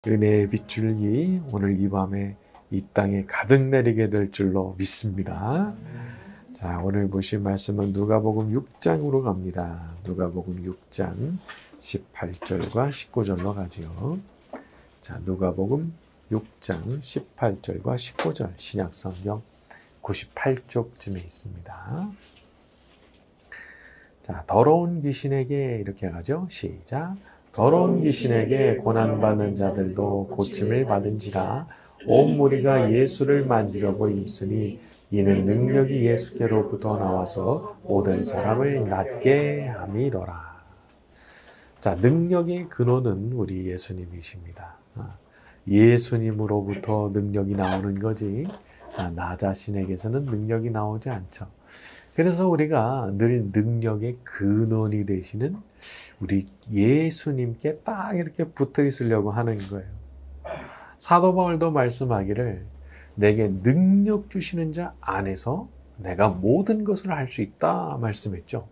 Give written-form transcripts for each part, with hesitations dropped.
은혜의 빗줄기 오늘 이 밤에 이 땅에 가득 내리게 될 줄로 믿습니다. 자, 오늘 보실 말씀은 누가복음 6장으로 갑니다. 누가복음 6장 18절과 19절로 가죠. 자, 누가복음 6장 18절과 19절 신약성경 98쪽쯤에 있습니다. 자, 더러운 귀신에게 이렇게 가죠. 시작. 더러운 귀신에게 고난받는 자들도 고침을 받은지라 온 무리가 예수를 만지려고 힘쓰니 이는 능력이 예수께로부터 나와서 모든 사람을 낫게 함이로라. 자, 능력의 근원은 우리 예수님이십니다. 예수님으로부터 능력이 나오는 거지 나 자신에게서는 능력이 나오지 않죠. 그래서 우리가 늘 능력의 근원이 되시는 우리 예수님께 딱 이렇게 붙어 있으려고 하는 거예요. 사도 바울도 말씀하기를 내게 능력 주시는 자 안에서 내가 모든 것을 할 수 있다 말씀했죠.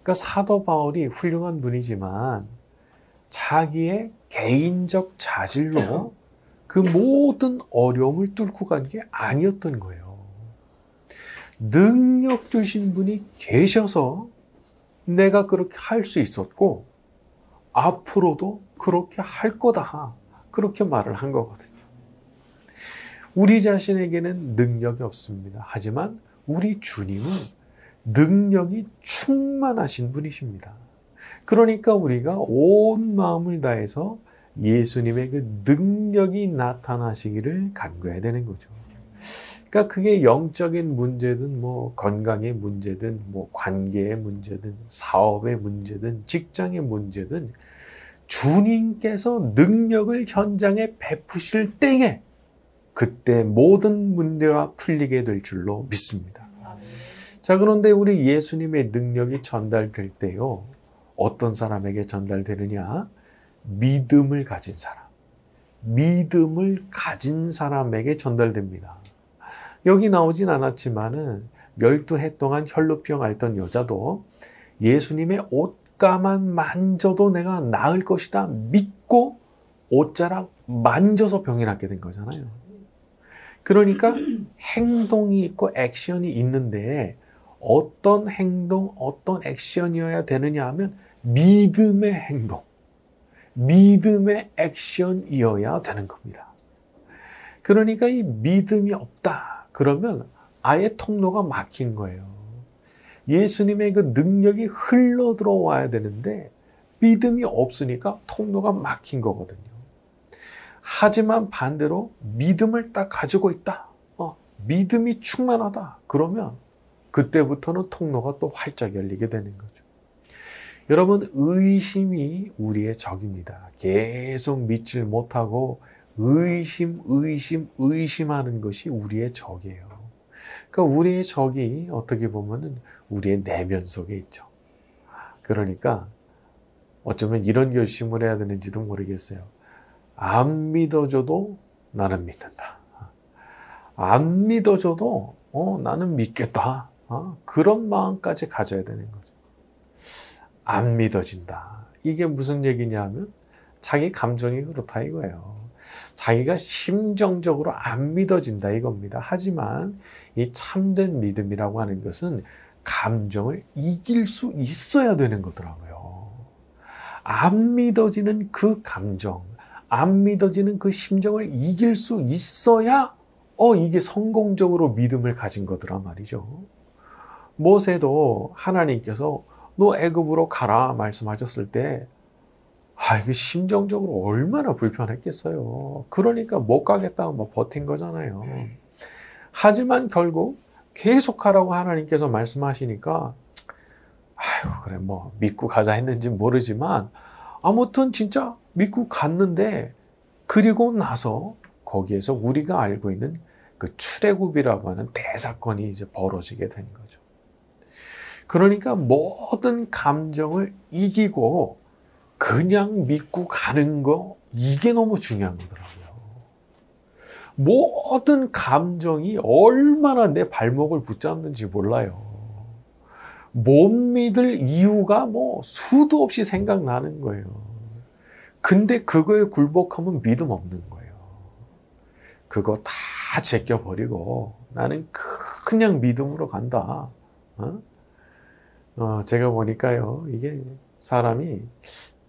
그러니까 사도 바울이 훌륭한 분이지만 자기의 개인적 자질로 그 모든 어려움을 뚫고 간 게 아니었던 거예요. 능력 주신 분이 계셔서 내가 그렇게 할 수 있었고 앞으로도 그렇게 할 거다. 그렇게 말을 한 거거든요. 우리 자신에게는 능력이 없습니다. 하지만 우리 주님은 능력이 충만하신 분이십니다. 그러니까 우리가 온 마음을 다해서 예수님의 그 능력이 나타나시기를 간구해야 되는 거죠. 그러니까 그게 영적인 문제든 뭐 건강의 문제든 뭐 관계의 문제든 사업의 문제든 직장의 문제든 주님께서 능력을 현장에 베푸실 때에 그때 모든 문제가 풀리게 될 줄로 믿습니다. 자, 그런데 우리 예수님의 능력이 전달될 때요, 어떤 사람에게 전달되느냐? 믿음을 가진 사람, 믿음을 가진 사람에게 전달됩니다. 여기 나오진 않았지만은 12해 동안 혈루병 앓던 여자도 예수님의 옷가만 만져도 내가 나을 것이다 믿고 옷자락 만져서 병이 낫게 된 거잖아요. 그러니까 행동이 있고 액션이 있는데 어떤 행동, 어떤 액션이어야 되느냐 하면 믿음의 행동, 믿음의 액션이어야 되는 겁니다. 그러니까 이 믿음이 없다. 그러면 아예 통로가 막힌 거예요. 예수님의 그 능력이 흘러 들어와야 되는데 믿음이 없으니까 통로가 막힌 거거든요. 하지만 반대로 믿음을 딱 가지고 있다. 믿음이 충만하다. 그러면 그때부터는 통로가 또 활짝 열리게 되는 거죠. 여러분, 의심이 우리의 적입니다. 계속 믿질 못하고 의심하는 것이 우리의 적이에요. 그러니까 우리의 적이 어떻게 보면은 우리의 내면 속에 있죠. 그러니까 어쩌면 이런 결심을 해야 되는지도 모르겠어요. 안 믿어줘도 나는 믿는다. 안 믿어줘도 나는 믿겠다. 그런 마음까지 가져야 되는 거죠. 안 믿어진다. 이게 무슨 얘기냐 하면 자기 감정이 그렇다 이거예요. 자기가 심정적으로 안 믿어진다 이겁니다. 하지만 이 참된 믿음이라고 하는 것은 감정을 이길 수 있어야 되는 거더라고요. 안 믿어지는 그 감정, 안 믿어지는 그 심정을 이길 수 있어야 이게 성공적으로 믿음을 가진 거더라 말이죠. 모세도 하나님께서 너 애굽으로 가라 말씀하셨을 때 이게 심정적으로 얼마나 불편했겠어요. 그러니까 못 가겠다고 뭐 버틴 거잖아요. 하지만 결국 계속 하라고 하나님께서 말씀하시니까 그래 뭐 믿고 가자 했는지 모르지만 아무튼 진짜 믿고 갔는데 그리고 나서 거기에서 우리가 알고 있는 그 출애굽이라고 하는 대사건이 이제 벌어지게 된 거죠. 그러니까 모든 감정을 이기고 그냥 믿고 가는 거, 이게 너무 중요한 거더라고요. 모든 감정이 얼마나 내 발목을 붙잡는지 몰라요. 못 믿을 이유가 뭐 수도 없이 생각나는 거예요. 근데 그거에 굴복하면 믿음 없는 거예요. 그거 다 제껴버리고 나는 그냥 믿음으로 간다. 제가 보니까요, 이게 사람이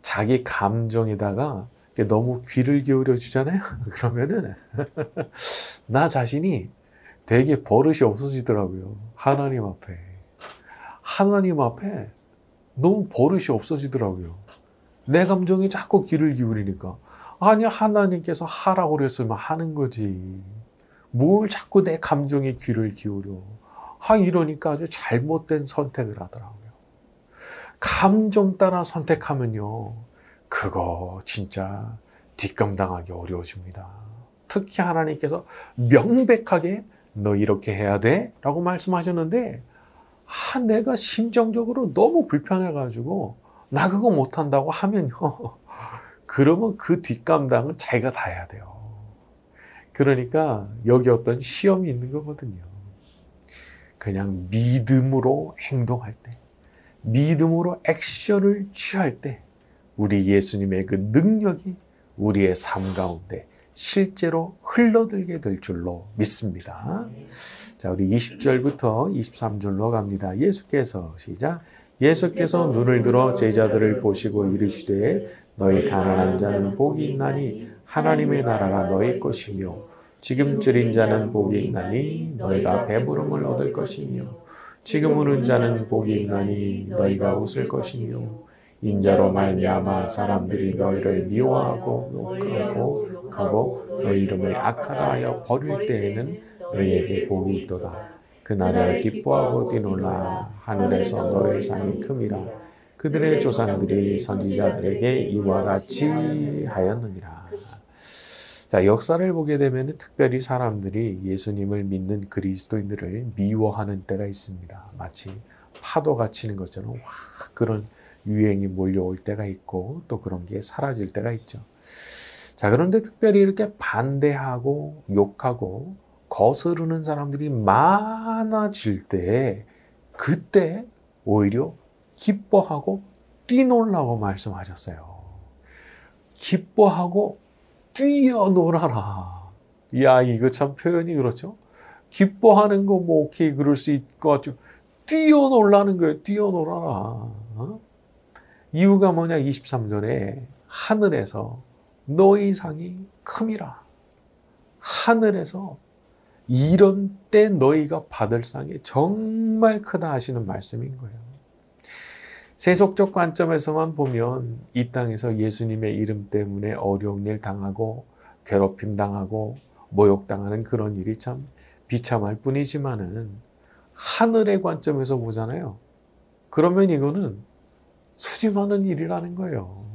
자기 감정에다가 너무 귀를 기울여 주잖아요. 그러면은 나 자신이 되게 버릇이 없어지더라고요. 하나님 앞에. 하나님 앞에 너무 버릇이 없어지더라고요. 내 감정이 자꾸 귀를 기울이니까. 아니, 하나님께서 하라고 그랬으면 하는 거지. 뭘 자꾸 내 감정에 귀를 기울여. 이러니까 아주 잘못된 선택을 하더라고요. 감정 따라 선택하면요, 그거 진짜 뒷감당하기 어려워집니다. 특히 하나님께서 명백하게 너 이렇게 해야 돼? 라고 말씀하셨는데, 내가 심정적으로 너무 불편해가지고 나 그거 못한다고 하면요, 그러면 그 뒷감당은 자기가 다 해야 돼요. 그러니까 여기 어떤 시험이 있는 거거든요. 그냥 믿음으로 행동할 때, 믿음으로 액션을 취할 때 우리 예수님의 그 능력이 우리의 삶 가운데 실제로 흘러들게 될 줄로 믿습니다. 자, 우리 20절부터 23절로 갑니다. 예수께서 시작. 예수께서 눈을 들어 제자들을 보시고 이르시되 너희 가난한 자는 복이 있나니 하나님의 나라가 너희 것이며 지금 줄인 자는 복이 있나니 너희가 배부름을 얻을 것이며 지금 우는 자는 복이 있나니 너희가 웃을 것이며 인자로 말미암아 사람들이 너희를 미워하고 욕하고 너희 이름을 악하다 하여 버릴 때에는 너희에게 복이 있도다. 그날에 기뻐하고 뛰놀라. 하늘에서 너희 상이 큼이라. 그들의 조상들이 선지자들에게 이와 같이 하였느니라. 자, 역사를 보게 되면 특별히 사람들이 예수님을 믿는 그리스도인들을 미워하는 때가 있습니다. 마치 파도가 치는 것처럼 그런 유행이 몰려올 때가 있고 또 그런 게 사라질 때가 있죠. 자, 그런데 특별히 이렇게 반대하고 욕하고 거스르는 사람들이 많아질 때 그때 오히려 기뻐하고 뛰놀라고 말씀하셨어요. 기뻐하고 뛰어놀아라. 야, 이거 참 표현이 그렇죠? 기뻐하는 거 뭐 오케이 그럴 수 있고 뛰어놀라는 거예요. 뛰어놀아라. 이유가 뭐냐? 23절에 하늘에서 너희 상이 큼이라. 하늘에서 이런 때 너희가 받을 상이 정말 크다 하시는 말씀인 거예요. 세속적 관점에서만 보면 이 땅에서 예수님의 이름 때문에 어려운 일 당하고 괴롭힘 당하고 모욕당하는 그런 일이 참 비참할 뿐이지만은 하늘의 관점에서 보잖아요. 그러면 이거는 수지 많은 일이라는 거예요.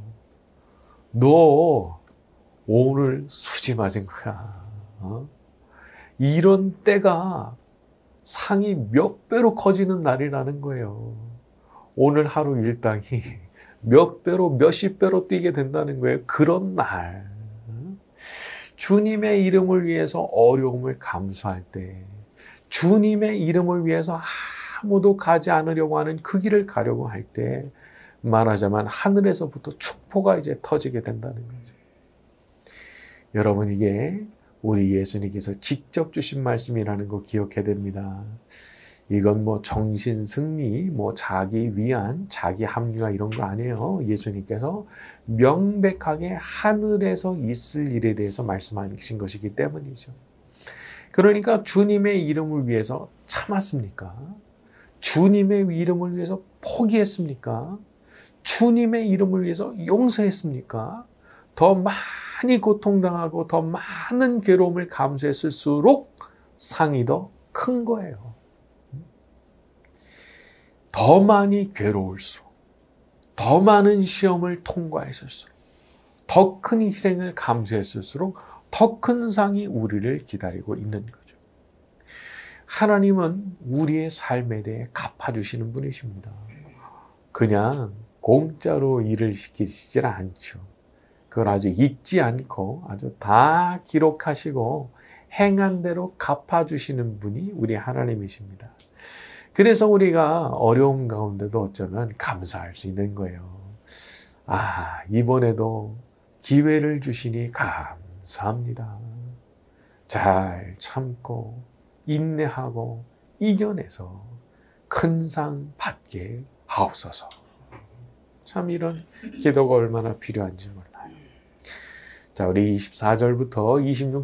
너 오늘 수지 맞은 거야. 이런 때가 상이 몇 배로 커지는 날이라는 거예요. 오늘 하루 일당이 몇 배로 몇십 배로 뛰게 된다는 거예요. 그런 날. 주님의 이름을 위해서 어려움을 감수할 때, 주님의 이름을 위해서 아무도 가지 않으려고 하는 그 길을 가려고 할 때, 말하자면 하늘에서부터 축포가 이제 터지게 된다는 거죠. 여러분, 이게 우리 예수님께서 직접 주신 말씀이라는 거 기억해야 됩니다. 이건 뭐 정신 승리, 뭐 자기 위안, 자기 합리화 이런 거 아니에요. 예수님께서 명백하게 하늘에서 있을 일에 대해서 말씀하신 것이기 때문이죠. 그러니까 주님의 이름을 위해서 참았습니까? 주님의 이름을 위해서 포기했습니까? 주님의 이름을 위해서 용서했습니까? 더 많이 고통당하고 더 많은 괴로움을 감수했을수록 상이 더 큰 거예요. 더 많이 괴로울수록, 더 많은 시험을 통과했을수록, 더 큰 희생을 감수했을수록 더 큰 상이 우리를 기다리고 있는 거죠. 하나님은 우리의 삶에 대해 갚아주시는 분이십니다. 그냥 공짜로 일을 시키시질 않죠. 그걸 아주 잊지 않고 아주 다 기록하시고 행한 대로 갚아주시는 분이 우리 하나님이십니다. 그래서 우리가 어려움 가운데도 어쩌면 감사할 수 있는 거예요. 이번에도 기회를 주시니 감사합니다. 잘 참고 인내하고 이겨내서 큰 상 받게 하옵소서. 참 이런 기도가 얼마나 필요한지 몰라요. 자, 우리 24절부터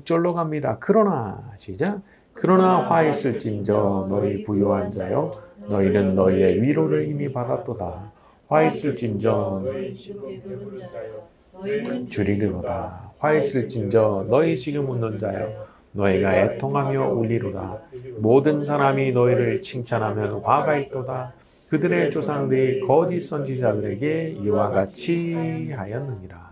26절로 갑니다. 그러나 시작. 그러나 화 있을진저 너희 부요한 자여 너희는 너희의 위로를 이미 받았도다. 화 있을진저 주리르로다. 화 있을진저 너희 지금 웃는 자여 너희가 애통하며 울리로다. 모든 사람이 너희를 칭찬하면 화가 있도다. 그들의 조상들이 거짓 선지자들에게 이와 같이 하였느니라.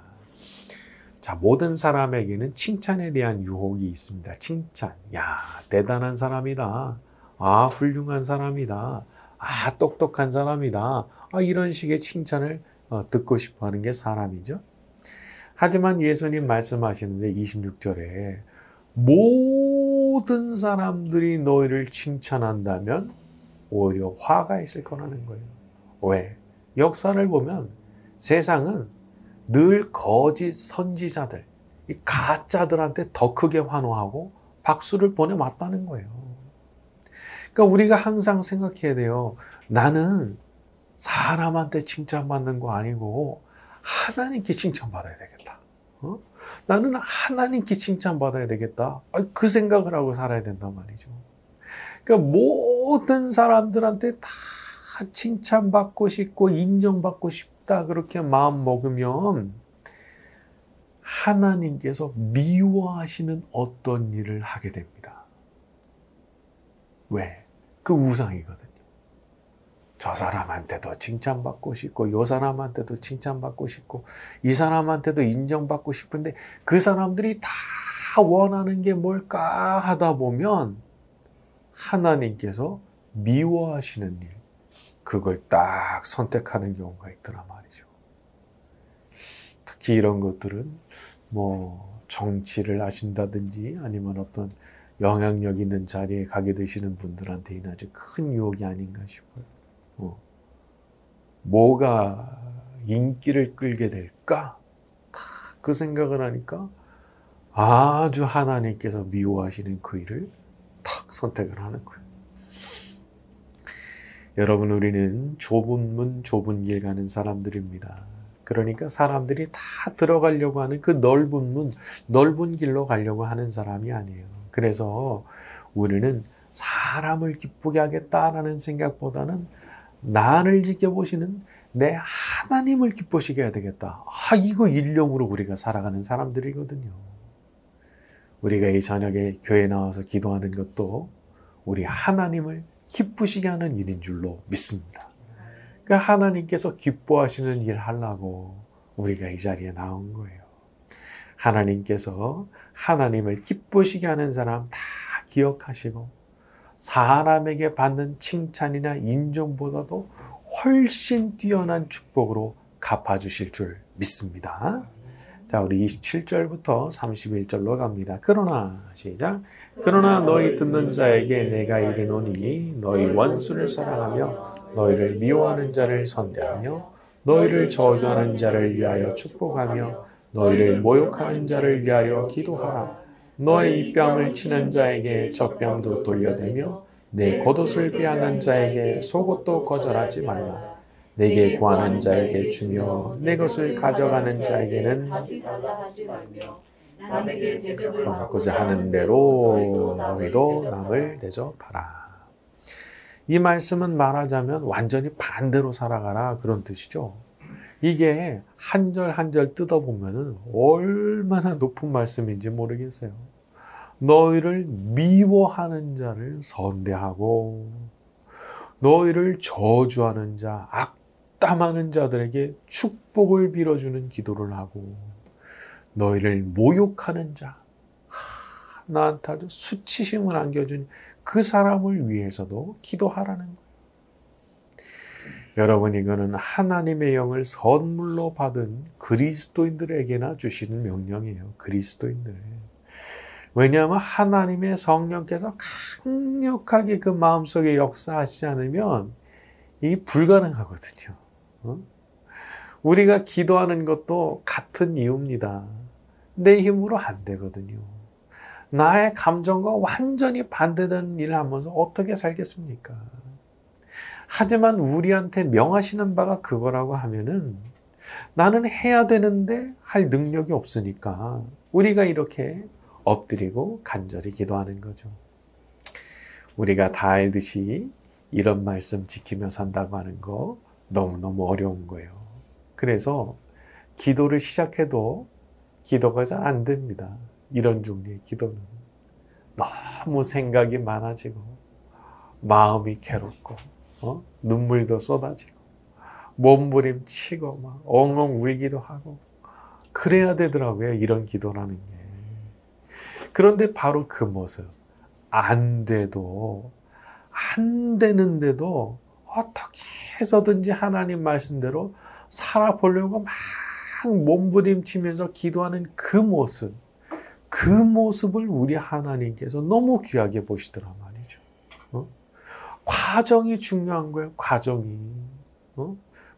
자, 모든 사람에게는 칭찬에 대한 유혹이 있습니다. 칭찬. 야, 대단한 사람이다. 아, 훌륭한 사람이다. 아, 똑똑한 사람이다. 아, 이런 식의 칭찬을 듣고 싶어 하는 게 사람이죠. 하지만 예수님 말씀하시는데 26절에 모든 사람들이 너희를 칭찬한다면 오히려 화가 있을 거라는 거예요. 왜? 역사를 보면 세상은 늘 거짓 선지자들, 이 가짜들한테 더 크게 환호하고 박수를 보내왔다는 거예요. 그러니까 우리가 항상 생각해야 돼요. 나는 사람한테 칭찬받는 거 아니고 하나님께 칭찬받아야 되겠다. 나는 하나님께 칭찬받아야 되겠다. 그 생각을 하고 살아야 된단 말이죠. 그러니까 모든 사람들한테 다 칭찬받고 싶고 인정받고 싶다 그렇게 마음 먹으면 하나님께서 미워하시는 어떤 일을 하게 됩니다. 왜? 그 우상이거든요. 저 사람한테도 칭찬받고 싶고 요 사람한테도 칭찬받고 싶고 이 사람한테도 인정받고 싶은데 그 사람들이 다 원하는 게 뭘까 하다 보면 하나님께서 미워하시는 일, 그걸 딱 선택하는 경우가 있더란 말이죠. 특히 이런 것들은 뭐 정치를 하신다든지 아니면 어떤 영향력 있는 자리에 가게 되시는 분들한테는 아주 큰 유혹이 아닌가 싶어요. 뭐가 인기를 끌게 될까? 그 생각을 하니까 아주 하나님께서 미워하시는 그 일을 탁 선택을 하는 거예요. 여러분, 우리는 좁은 문, 좁은 길 가는 사람들입니다. 그러니까 사람들이 다 들어가려고 하는 그 넓은 문, 넓은 길로 가려고 하는 사람이 아니에요. 그래서 우리는 사람을 기쁘게 하겠다라는 생각보다는 나를 지켜보시는 내 하나님을 기쁘시게 해야 되겠다. 이거 일념으로 우리가 살아가는 사람들이거든요. 우리가 이 저녁에 교회 나와서 기도하는 것도 우리 하나님을 기쁘시게 하는 일인 줄로 믿습니다. 그러니까 하나님께서 기뻐하시는 일 하려고 우리가 이 자리에 나온 거예요. 하나님께서 하나님을 기쁘시게 하는 사람 다 기억하시고 사람에게 받는 칭찬이나 인정보다도 훨씬 뛰어난 축복으로 갚아주실 줄 믿습니다. 자, 우리 27절부터 31절로 갑니다. 그러나 시작. 그러나 너희 듣는 자에게 내가 이르노니 너희 원수를 사랑하며 너희를 미워하는 자를 선대하며 너희를 저주하는 자를 위하여 축복하며 너희를 모욕하는 자를 위하여 기도하라. 너의 입뺨을 치는 자에게 젖뺨도 돌려대며 내 겉옷을 빼앗는 자에게 속옷도 거절하지 말라. 내게 구하는 자에게 주며 내 것을 가져가는 자에게는 받고자 하는 대로 너희도 남을 대접하라. 이 말씀은 말하자면 완전히 반대로 살아가라 그런 뜻이죠. 이게 한 절 한 절 뜯어보면 얼마나 높은 말씀인지 모르겠어요. 너희를 미워하는 자를 선대하고 너희를 저주하는 자, 악담하는 자들에게 축복을 빌어주는 기도를 하고 너희를 모욕하는 자, 나한테 아주 수치심을 안겨준 그 사람을 위해서도 기도하라는 거예요. 여러분, 이거는 하나님의 영을 선물로 받은 그리스도인들에게나 주시는 명령이에요. 그리스도인들. 왜냐하면 하나님의 성령께서 강력하게 그 마음속에 역사하시지 않으면 이게 불가능하거든요. 우리가 기도하는 것도 같은 이유입니다. 내 힘으로 안 되거든요. 나의 감정과 완전히 반대되는 일을 하면서 어떻게 살겠습니까? 하지만 우리한테 명하시는 바가 그거라고 하면은 나는 해야 되는데 할 능력이 없으니까 우리가 이렇게 엎드리고 간절히 기도하는 거죠. 우리가 다 알듯이 이런 말씀 지키며 산다고 하는 거 너무너무 어려운 거예요. 그래서 기도를 시작해도 기도가 잘 안 됩니다. 이런 종류의 기도는. 너무 생각이 많아지고 마음이 괴롭고 눈물도 쏟아지고 몸부림치고 막 엉엉 울기도 하고 그래야 되더라고요. 이런 기도라는 게. 그런데 바로 그 모습. 안 돼도 안 되는데도 어떻게 해서든지 하나님 말씀대로 살아보려고 막 몸부림치면서 기도하는 그 모습, 그 모습을 우리 하나님께서 너무 귀하게 보시더란 말이죠. 과정이 중요한 거예요. 과정이.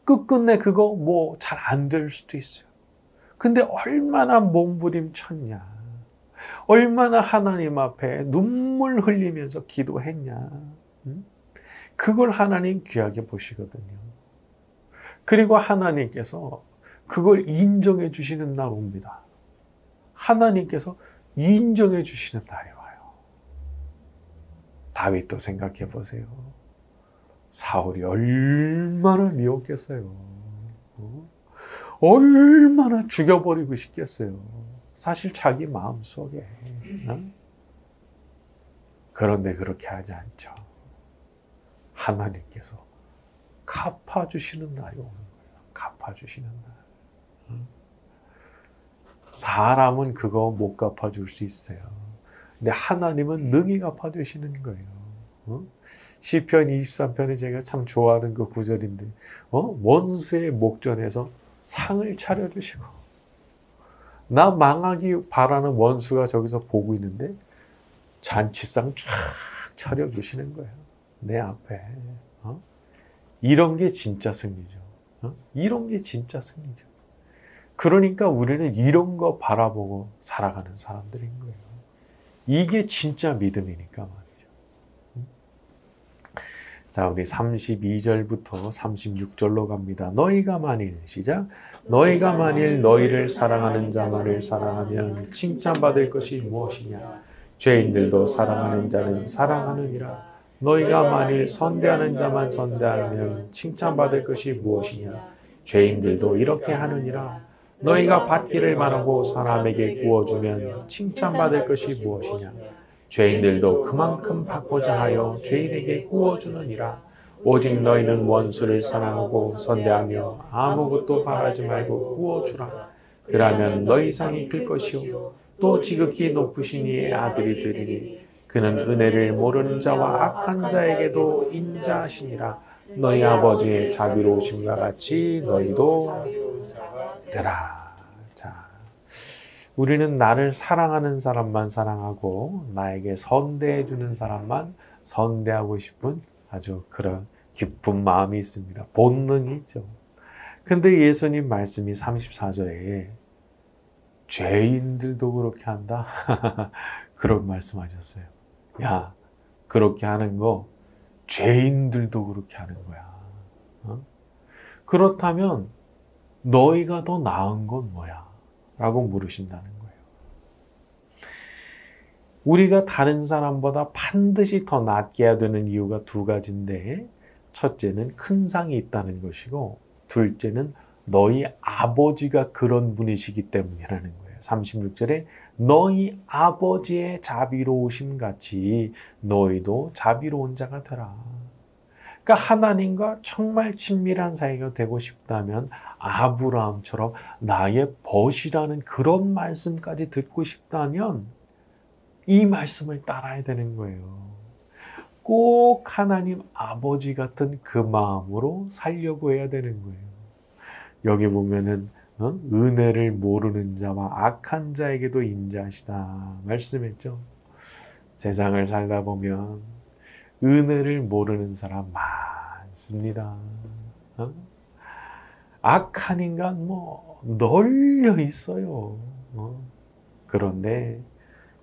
끝끝내 그거 뭐 잘 안 될 수도 있어요. 근데 얼마나 몸부림쳤냐. 얼마나 하나님 앞에 눈물 흘리면서 기도했냐. 그걸 하나님 귀하게 보시거든요. 그리고 하나님께서 그걸 인정해 주시는 날 옵니다. 하나님께서 인정해 주시는 날이 와요. 다윗도 생각해 보세요. 사울이 얼마나 미웠겠어요. 얼마나 죽여버리고 싶겠어요. 사실 자기 마음속에. 그런데 그렇게 하지 않죠. 하나님께서 갚아주시는 날이 오는 거예요. 갚아주시는 날. 사람은 그거 못 갚아줄 수 있어요. 근데 하나님은 능히 갚아주시는 거예요. 시편 23편에 제가 참 좋아하는 그 구절인데 원수의 목전에서 상을 차려주시고 나 망하기 바라는 원수가 저기서 보고 있는데 잔치상 쫙 차려주시는 거예요. 내 앞에. 이런 게 진짜 승리죠. 이런 게 진짜 승리죠. 그러니까 우리는 이런 거 바라보고 살아가는 사람들인 거예요. 이게 진짜 믿음이니까 말이죠. 자, 우리 32절부터 36절로 갑니다. 너희가 만일, 시작. 너희가 만일 너희를 사랑하는 자만을 사랑하면 칭찬받을 것이 무엇이냐? 죄인들도 사랑하는 자는 사랑하느니라. 너희가 만일 선대하는 자만 선대하면 칭찬받을 것이 무엇이냐? 죄인들도 이렇게 하느니라. 너희가 받기를 바라고 사람에게 구워주면 칭찬받을 것이 무엇이냐? 죄인들도 그만큼 받고자 하여 죄인에게 구워주느니라. 오직 너희는 원수를 사랑하고 선대하며 아무것도 바라지 말고 구워주라. 그러면 너희 상이 클 것이요 또 지극히 높으신 이의 아들이 되리니 그는 은혜를 모르는 자와 악한 자에게도 인자하시니라. 너희 아버지의 자비로우심과 같이 너희도 되라. 자, 우리는 나를 사랑하는 사람만 사랑하고 나에게 선대해 주는 사람만 선대하고 싶은 아주 그런 기쁜 마음이 있습니다. 본능이 있죠. 근데 예수님 말씀이 34절에 죄인들도 그렇게 한다? 그런 말씀하셨어요. 야, 그렇게 하는 거 죄인들도 그렇게 하는 거야. 그렇다면 너희가 더 나은 건 뭐야? 라고 물으신다는 거예요. 우리가 다른 사람보다 반드시 더 낫게 해야 되는 이유가 두 가지인데 첫째는 큰 상이 있다는 것이고 둘째는 너희 아버지가 그런 분이시기 때문이라는 거예요. 36절에 너희 아버지의 자비로우심 같이 너희도 자비로운 자가 되라. 그러니까 하나님과 정말 친밀한 사이가 되고 싶다면 아브라함처럼 나의 벗이라는 그런 말씀까지 듣고 싶다면 이 말씀을 따라야 되는 거예요. 꼭 하나님 아버지 같은 그 마음으로 살려고 해야 되는 거예요. 여기 보면은 은혜를 모르는 자와 악한 자에게도 인자하시다 말씀했죠. 세상을 살다 보면 은혜를 모르는 사람 많습니다. 악한 인간 널려 있어요. 그런데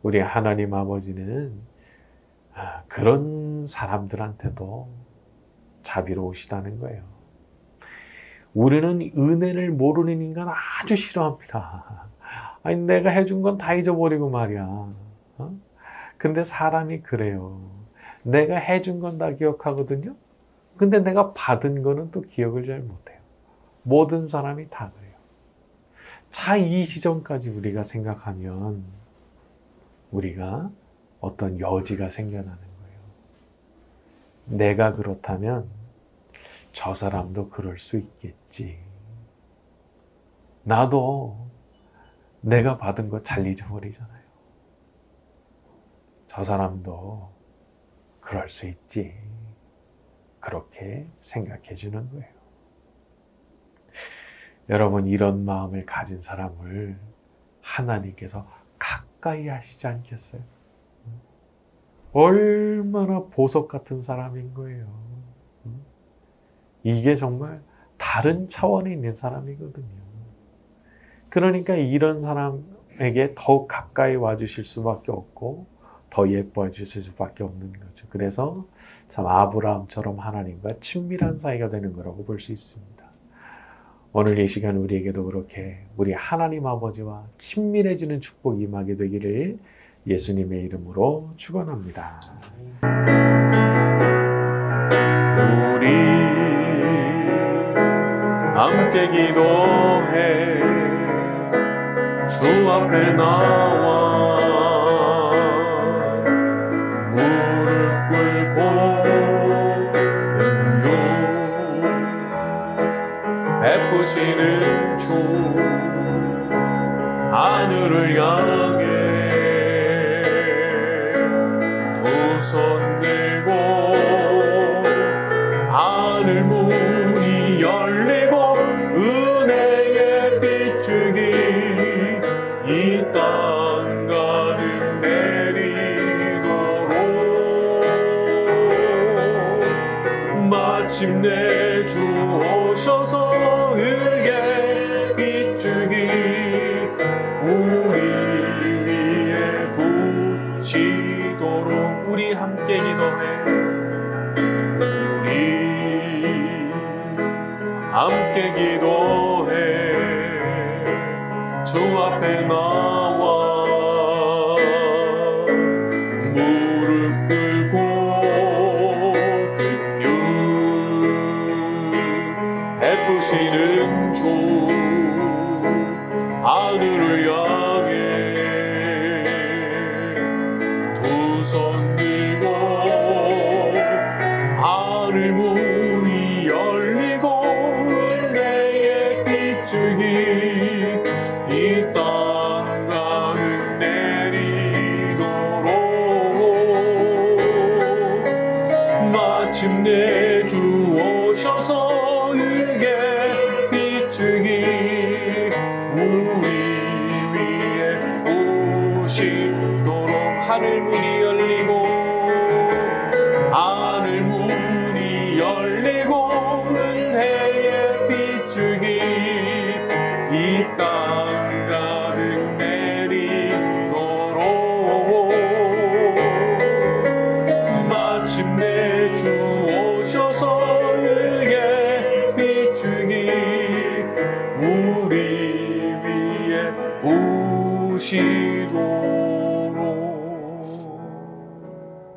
우리 하나님 아버지는 그런 사람들한테도 자비로우시다는 거예요. 우리는 은혜를 모르는 인간 아주 싫어합니다. 아니, 내가 해준 건 다 잊어버리고 말이야. 근데 사람이 그래요. 내가 해준 건 다 기억하거든요. 근데 내가 받은 거는 또 기억을 잘 못해요. 모든 사람이 다 그래요. 자, 이 시점까지 우리가 생각하면 우리가 어떤 여지가 생겨나는 거예요. 내가 그렇다면 저 사람도 그럴 수 있겠지. 나도 내가 받은 거 잘 잊어버리잖아요. 저 사람도 그럴 수 있지. 그렇게 생각해 주는 거예요. 여러분, 이런 마음을 가진 사람을 하나님께서 가까이 하시지 않겠어요? 얼마나 보석 같은 사람인 거예요. 이게 정말 다른 차원에 있는 사람이거든요. 그러니까 이런 사람에게 더욱 가까이 와주실 수밖에 없고 더 예뻐해 주실 수밖에 없는 거죠. 그래서 참 아브라함처럼 하나님과 친밀한 사이가 되는 거라고 볼 수 있습니다. 오늘 이 시간 우리에게도 그렇게 우리 하나님 아버지와 친밀해지는 축복이 임하게 되기를 예수님의 이름으로 축원합니다. 우리 함께 기도해 주 앞에 나와 무릎 꿇고 긍휼 베푸시는 주 하늘을 향해 두 손 들고 하늘 문이 열리고 은혜의 비추기 이 땅 가득 내리도록 마침내 주 오셔서 의에 비추기 우리 위에 붙이도록 우리 함께 기도해 우리 함께 기도해 주 앞에 나와 무릎 꿇고 긍휼 베푸시는 주 하늘을 향해 두 손 들고 하늘 문이 열리고 은혜의 비추기 이 땅 가득 내리도록 마침내 주 오셔서 의에 비추기 우리 위에 오시도록 하늘 문이